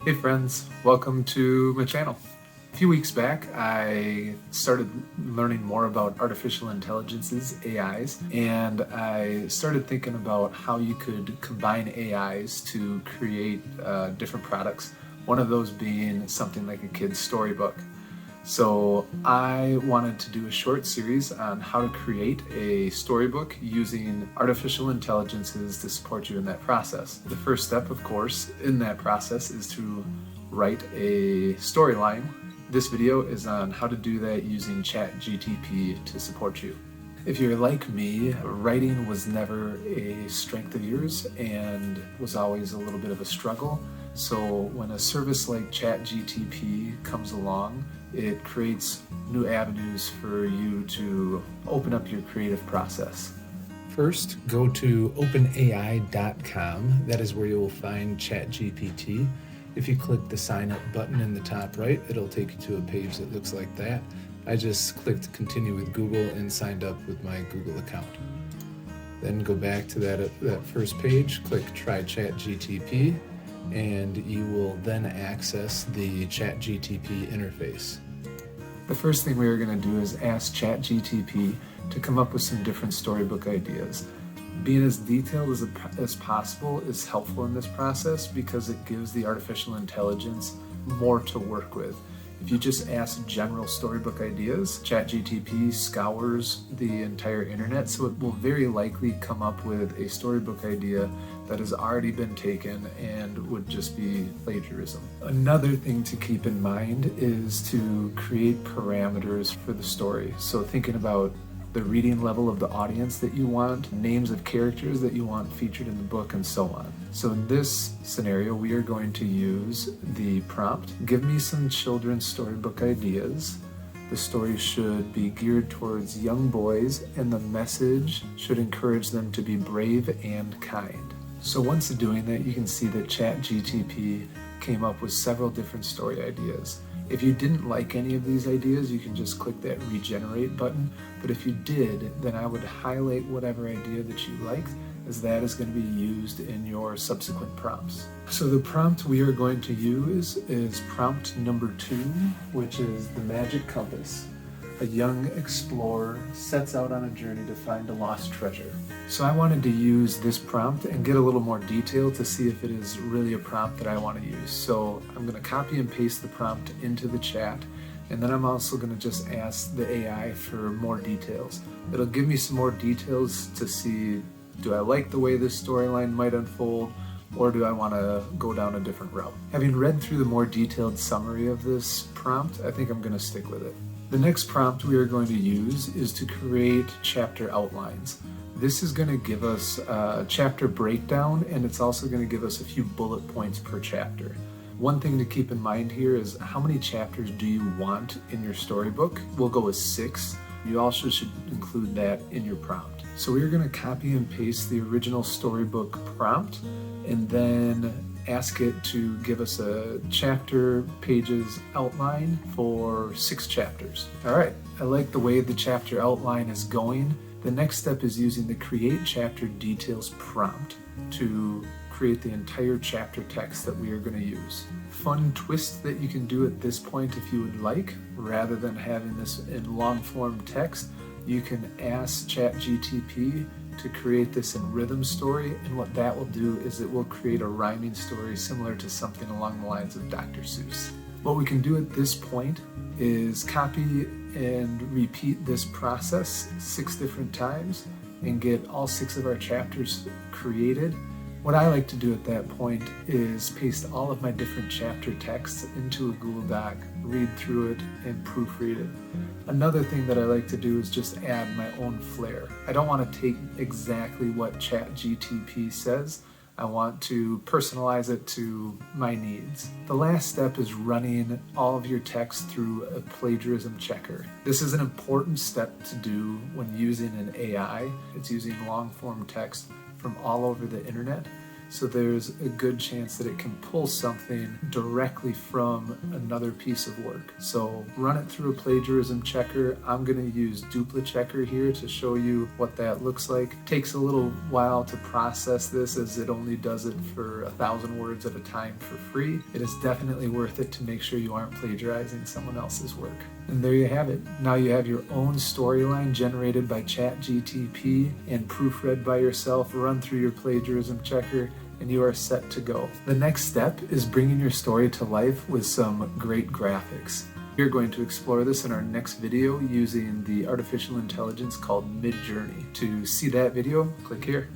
Hey friends, welcome to my channel. A few weeks back, I started learning more about artificial intelligences, AIs, and I started thinking about how you could combine AIs to create different products. One of those being something like a kid's storybook. So I wanted to do a short series on how to create a storybook using artificial intelligences to support you in that process. The first step, of course, in that process is to write a storyline. This video is on how to do that using ChatGPT to support you. If you're like me, writing was never a strength of yours and was always a little bit of a struggle. So when a service like ChatGPT comes along, it creates new avenues for you to open up your creative process. First, go to openai.com. That is where you will find ChatGPT. If you click the sign up button in the top right, it'll take you to a page that looks like that. I just clicked continue with Google and signed up with my Google account. Then go back to that first page, click try ChatGPT, and you will then access the ChatGPT interface. The first thing we are going to do is ask ChatGPT to come up with some different storybook ideas. Being as detailed as possible is helpful in this process because it gives the artificial intelligence more to work with. If you just ask general storybook ideas, ChatGPT scours the entire internet, so it will very likely come up with a storybook idea that has already been taken and would just be plagiarism. Another thing to keep in mind is to create parameters for the story. So thinking about the reading level of the audience that you want, names of characters that you want featured in the book, and so on. So in this scenario, we are going to use the prompt, give me some children's storybook ideas. The story should be geared towards young boys, and the message should encourage them to be brave and kind. So once doing that, you can see that ChatGPT came up with several different story ideas. If you didn't like any of these ideas, you can just click that regenerate button. But if you did, then I would highlight whatever idea that you liked, as that is going to be used in your subsequent prompts. So the prompt we are going to use is prompt number 2, which is the magic compass. A young explorer sets out on a journey to find a lost treasure. So I wanted to use this prompt and get a little more detail to see if it is really a prompt that I want to use. So I'm going to copy and paste the prompt into the chat, and then I'm also going to just ask the AI for more details. It'll give me some more details to see, do I like the way this storyline might unfold, or do I want to go down a different route? Having read through the more detailed summary of this prompt, I think I'm going to stick with it. The next prompt we are going to use is to create chapter outlines. This is going to give us a chapter breakdown, and it's also going to give us a few bullet points per chapter. One thing to keep in mind here is how many chapters do you want in your storybook? We'll go with 6. You also should include that in your prompt. So we're going to copy and paste the original storybook prompt and then ask it to give us a chapter pages outline for 6 chapters. All right, I like the way the chapter outline is going. The next step is using the create chapter details prompt to create the entire chapter text that we are going to use. Fun twist that you can do at this point if you would like, rather than having this in long form text, you can ask ChatGPT to create this in rhythm story, and what that will do is it will create a rhyming story similar to something along the lines of Dr. Seuss. What we can do at this point is copy and repeat this process 6 different times and get all 6 of our chapters created. What I like to do at that point is paste all of my different chapter texts into a Google Doc, read through it, and proofread it. Another thing that I like to do is just add my own flair. I don't want to take exactly what ChatGPT says. I want to personalize it to my needs. The last step is running all of your text through a plagiarism checker. This is an important step to do when using an AI. It's using long form text from all over the internet. So there's a good chance that it can pull something directly from another piece of work. So run it through a plagiarism checker. I'm going to use Dupla Checker here to show you what that looks like. It takes a little while to process this as it only does it for 1,000 words at a time for free. It is definitely worth it to make sure you aren't plagiarizing someone else's work. And there you have it. Now you have your own storyline generated by ChatGPT and proofread by yourself, run through your plagiarism checker, and you are set to go. The next step is bringing your story to life with some great graphics. We're going to explore this in our next video using the artificial intelligence called Midjourney. To see that video, click here.